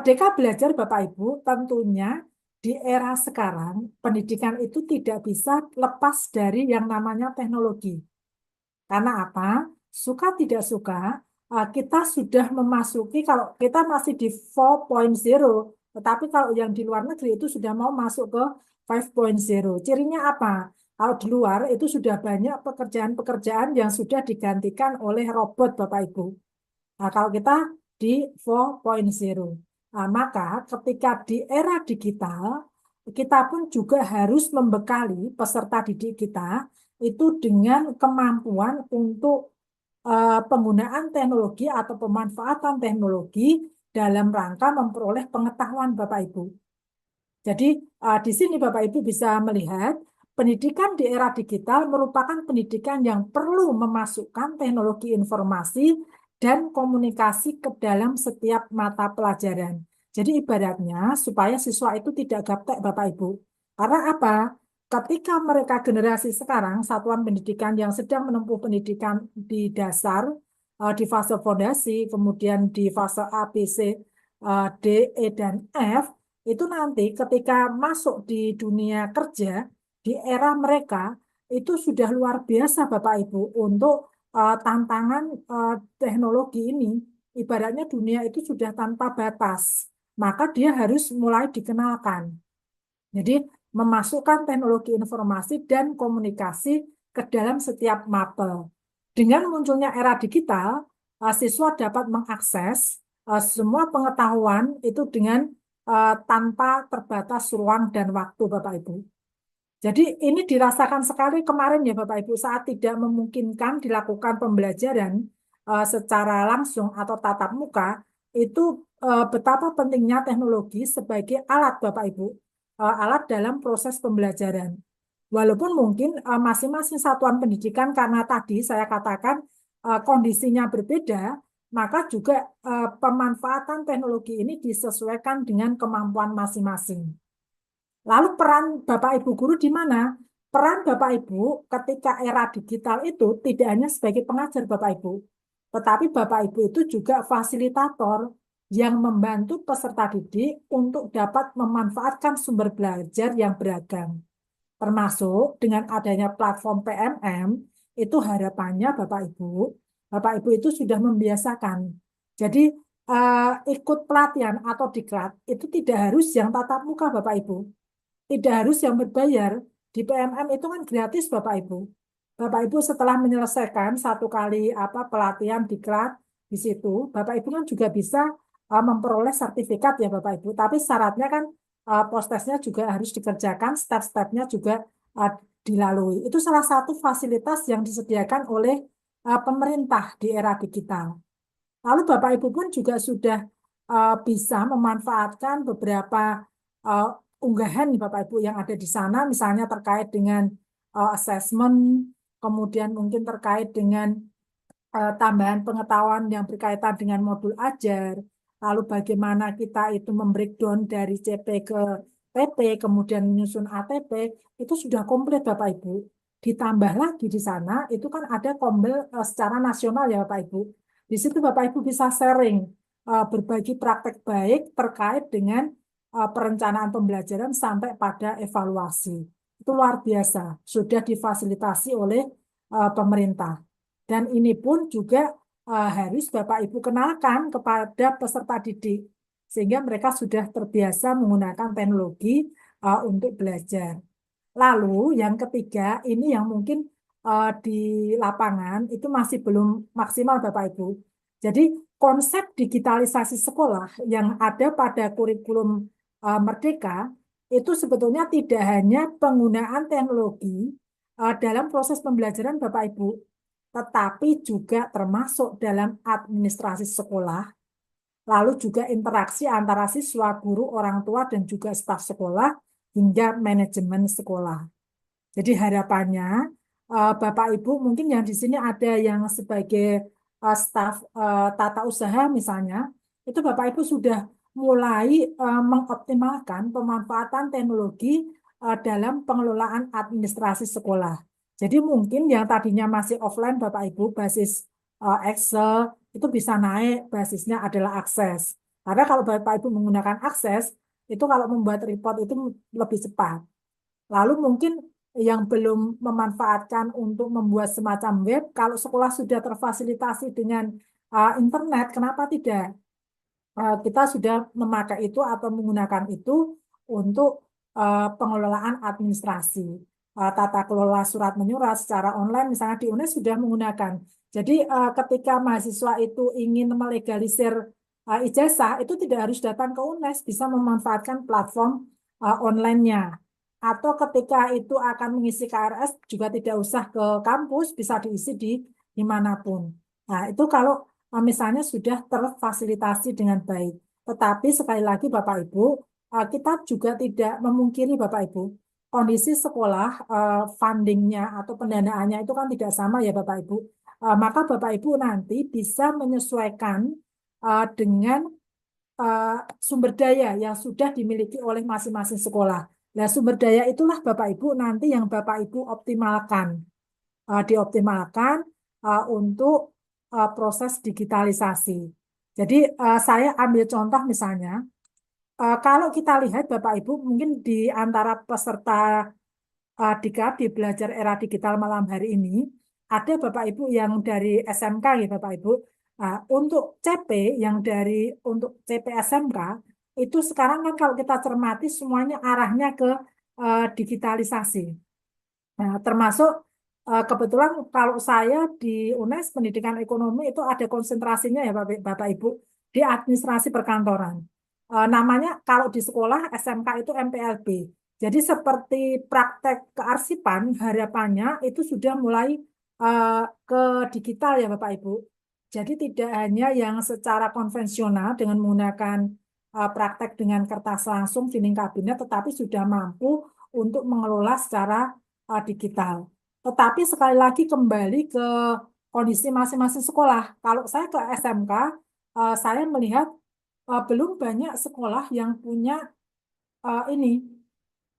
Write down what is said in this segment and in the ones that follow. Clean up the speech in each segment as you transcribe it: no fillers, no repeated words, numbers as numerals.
Merdeka belajar Bapak Ibu, tentunya di era sekarang pendidikan itu tidak bisa lepas dari yang namanya teknologi. Karena apa? Suka tidak suka, kita sudah memasuki, kalau kita masih di 4.0, tetapi kalau yang di luar negeri itu sudah mau masuk ke 5.0. Cirinya apa? Kalau di luar itu sudah banyak pekerjaan-pekerjaan yang sudah digantikan oleh robot, Bapak Ibu. Nah, kalau kita di 4.0. Nah, maka ketika di era digital, kita pun juga harus membekali peserta didik kita itu dengan kemampuan untuk penggunaan teknologi atau pemanfaatan teknologi dalam rangka memperoleh pengetahuan Bapak Ibu. Jadi di sini Bapak Ibu bisa melihat pendidikan di era digital merupakan pendidikan yang perlu memasukkan teknologi informasi dan komunikasi ke dalam setiap mata pelajaran. Jadi ibaratnya supaya siswa itu tidak gaptek Bapak Ibu. Karena apa? Ketika mereka generasi sekarang, satuan pendidikan yang sedang menempuh pendidikan di dasar, di fase fondasi, kemudian di fase A, B, C, D, E, dan F, itu nanti ketika masuk di dunia kerja, di era mereka, itu sudah luar biasa Bapak Ibu untuk tantangan teknologi ini. Ibaratnya dunia itu sudah tanpa batas, maka dia harus mulai dikenalkan. Jadi memasukkan teknologi informasi dan komunikasi ke dalam setiap mapel. Dengan munculnya era digital, siswa dapat mengakses semua pengetahuan itu dengan tanpa terbatas ruang dan waktu, Bapak Ibu. Jadi ini dirasakan sekali kemarin ya Bapak Ibu saat tidak memungkinkan dilakukan pembelajaran secara langsung atau tatap muka, itu betapa pentingnya teknologi sebagai alat Bapak Ibu, alat dalam proses pembelajaran. Walaupun mungkin masing-masing satuan pendidikan karena tadi saya katakan kondisinya berbeda, maka juga pemanfaatan teknologi ini disesuaikan dengan kemampuan masing-masing. Lalu peran Bapak Ibu guru di mana? Peran Bapak Ibu ketika era digital itu tidak hanya sebagai pengajar Bapak Ibu, tetapi Bapak Ibu itu juga fasilitator yang membantu peserta didik untuk dapat memanfaatkan sumber belajar yang beragam. Termasuk dengan adanya platform PMM, itu harapannya Bapak Ibu itu sudah membiasakan. Jadi ikut pelatihan atau diklat itu tidak harus yang tatap muka Bapak Ibu, tidak harus yang berbayar. Di PMM itu kan gratis Bapak Ibu. Bapak Ibu setelah menyelesaikan satu kali pelatihan diklat di situ, Bapak Ibu kan juga bisa memperoleh sertifikat ya Bapak Ibu. Tapi syaratnya kan postesnya juga harus dikerjakan, step-stepnya juga uh, dilalui. Itu salah satu fasilitas yang disediakan oleh pemerintah di era digital. Lalu Bapak Ibu pun juga sudah bisa memanfaatkan beberapa uh, unggahan Bapak Ibu yang ada di sana, misalnya terkait dengan assessment, kemudian mungkin terkait dengan tambahan pengetahuan yang berkaitan dengan modul ajar, lalu bagaimana kita itu membreakdown dari CP ke TP, kemudian menyusun ATP, itu sudah komplit Bapak Ibu. Ditambah lagi di sana, itu kan ada kombel secara nasional ya Bapak Ibu. Di situ Bapak Ibu bisa sharing, berbagi praktek baik terkait dengan perencanaan pembelajaran sampai pada evaluasi. Itu luar biasa, sudah difasilitasi oleh pemerintah. Dan ini pun juga harus Bapak Ibu kenalkan kepada peserta didik, sehingga mereka sudah terbiasa menggunakan teknologi untuk belajar. Lalu yang ketiga, ini yang mungkin di lapangan itu masih belum maksimal Bapak Ibu. Jadi konsep digitalisasi sekolah yang ada pada kurikulum Merdeka itu sebetulnya tidak hanya penggunaan teknologi dalam proses pembelajaran Bapak Ibu, tetapi juga termasuk dalam administrasi sekolah, lalu juga interaksi antara siswa, guru, orang tua, dan juga staf sekolah, hingga manajemen sekolah. Jadi harapannya, Bapak Ibu mungkin yang di sini ada yang sebagai staf tata usaha misalnya, itu Bapak Ibu sudah mulai mengoptimalkan pemanfaatan teknologi dalam pengelolaan administrasi sekolah. Jadi mungkin yang tadinya masih offline Bapak Ibu basis Excel itu bisa naik basisnya adalah akses. Karena kalau Bapak Ibu menggunakan akses, itu kalau membuat report itu lebih cepat. Lalu mungkin yang belum memanfaatkan untuk membuat semacam web, kalau sekolah sudah terfasilitasi dengan internet, kenapa tidak? Kita sudah memakai itu atau menggunakan itu untuk pengelolaan administrasi. Tata kelola surat menyurat secara online, misalnya di UNES sudah menggunakan. Jadi ketika mahasiswa itu ingin melegalisir ijazah, itu tidak harus datang ke UNES, bisa memanfaatkan platform online-nya. Atau ketika itu akan mengisi KRS, juga tidak usah ke kampus, bisa diisi di dimanapun. Nah, itu kalau misalnya sudah terfasilitasi dengan baik. Tetapi sekali lagi Bapak Ibu, kita juga tidak memungkiri Bapak Ibu, kondisi sekolah fundingnya atau pendanaannya itu kan tidak sama ya Bapak Ibu. Maka Bapak Ibu nanti bisa menyesuaikan dengan sumber daya yang sudah dimiliki oleh masing-masing sekolah. Nah, sumber daya itulah Bapak Ibu nanti yang Bapak Ibu optimalkan, dioptimalkan untuk proses digitalisasi. Jadi saya ambil contoh misalnya, kalau kita lihat Bapak Ibu mungkin di antara peserta di belajar era digital malam hari ini, ada Bapak Ibu yang dari SMK ya Bapak Ibu. Untuk CP yang untuk CP SMK itu sekarang kan kalau kita cermati semuanya arahnya ke digitalisasi. Nah, termasuk kebetulan kalau saya di UNES Pendidikan Ekonomi itu ada konsentrasinya ya Bapak Ibu di administrasi perkantoran. Namanya kalau di sekolah SMK itu MPLB. Jadi seperti praktek kearsipan harapannya itu sudah mulai ke digital ya Bapak Ibu. Jadi tidak hanya yang secara konvensional dengan menggunakan praktek dengan kertas langsung filing kabinet, tetapi sudah mampu untuk mengelola secara digital. Tetapi sekali lagi kembali ke kondisi masing-masing sekolah. Kalau saya ke SMK, saya melihat belum banyak sekolah yang punya ini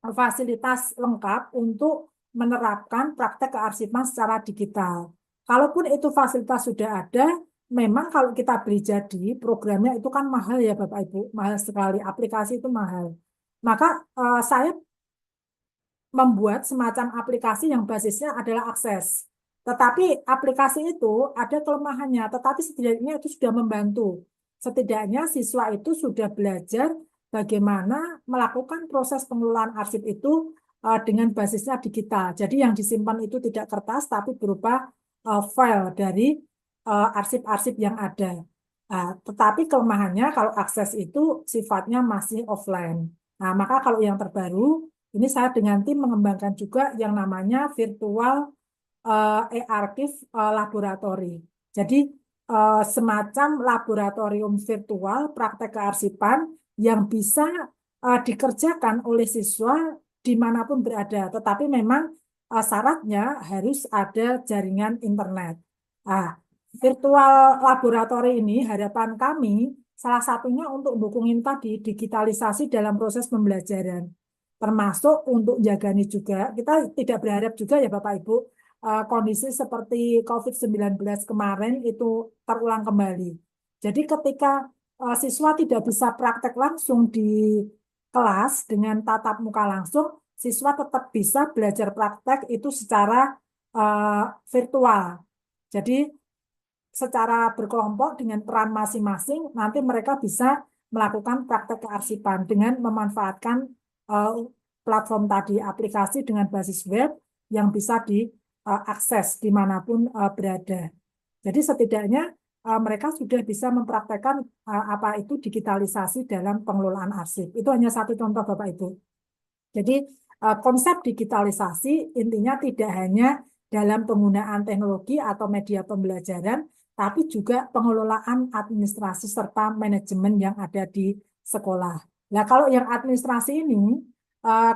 fasilitas lengkap untuk menerapkan praktek kearsipan secara digital. Kalaupun itu fasilitas sudah ada, memang kalau kita beli jadi programnya itu kan mahal ya Bapak Ibu, mahal sekali. Aplikasi itu mahal. Maka saya membuat semacam aplikasi yang basisnya adalah akses. Tetapi aplikasi itu ada kelemahannya, tetapi setidaknya itu sudah membantu. Setidaknya siswa itu sudah belajar bagaimana melakukan proses pengelolaan arsip itu dengan basisnya digital. Jadi yang disimpan itu tidak kertas, tapi berupa file dari arsip-arsip yang ada. Tetapi kelemahannya kalau akses itu sifatnya masih offline. Nah, maka kalau yang terbaru, ini saya dengan tim mengembangkan juga yang namanya virtual e-archive laboratory. Jadi semacam laboratorium virtual praktek kearsipan yang bisa dikerjakan oleh siswa dimanapun berada. Tetapi memang syaratnya harus ada jaringan internet. Nah, virtual laboratory ini harapan kami salah satunya untuk mendukungin tadi digitalisasi dalam proses pembelajaran. Termasuk untuk jagani juga, kita tidak berharap juga ya Bapak Ibu, kondisi seperti COVID-19 kemarin itu terulang kembali. Jadi ketika siswa tidak bisa praktek langsung di kelas dengan tatap muka langsung, siswa tetap bisa belajar praktek itu secara virtual. Jadi secara berkelompok dengan peran masing-masing, nanti mereka bisa melakukan praktek kearsipan dengan memanfaatkan platform tadi, aplikasi dengan basis web yang bisa diakses dimanapun berada. Jadi setidaknya mereka sudah bisa mempraktekkan apa itu digitalisasi dalam pengelolaan arsip. Itu hanya satu contoh Bapak Ibu. Jadi konsep digitalisasi intinya tidak hanya dalam penggunaan teknologi atau media pembelajaran, tapi juga pengelolaan administrasi serta manajemen yang ada di sekolah. Nah, kalau yang administrasi ini,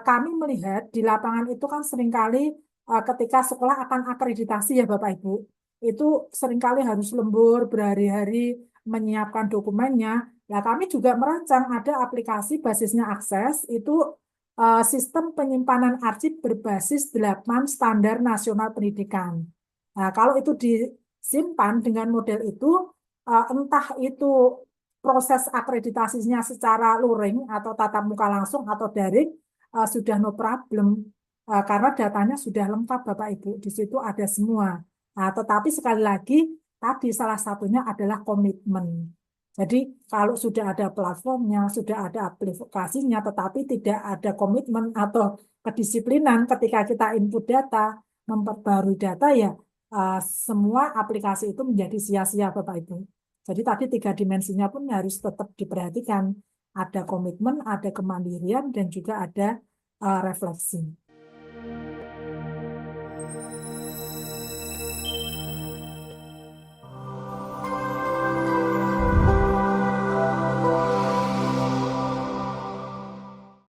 kami melihat di lapangan itu kan seringkali ketika sekolah akan akreditasi ya Bapak Ibu, itu seringkali harus lembur berhari-hari menyiapkan dokumennya. Nah, kami juga merancang ada aplikasi basisnya akses, itu sistem penyimpanan arsip berbasis 8 standar nasional pendidikan. Nah, kalau itu disimpan dengan model itu, entah itu proses akreditasinya secara luring atau tatap muka langsung atau daring sudah no problem. Karena datanya sudah lengkap Bapak Ibu, di situ ada semua. Nah, tetapi sekali lagi tadi salah satunya adalah komitmen. Jadi kalau sudah ada platformnya, sudah ada aplikasinya, tetapi tidak ada komitmen atau kedisiplinan ketika kita input data, memperbarui data ya semua aplikasi itu menjadi sia-sia Bapak Ibu. Jadi tadi tiga dimensinya pun harus tetap diperhatikan. Ada komitmen, ada kemandirian, dan juga ada refleksi.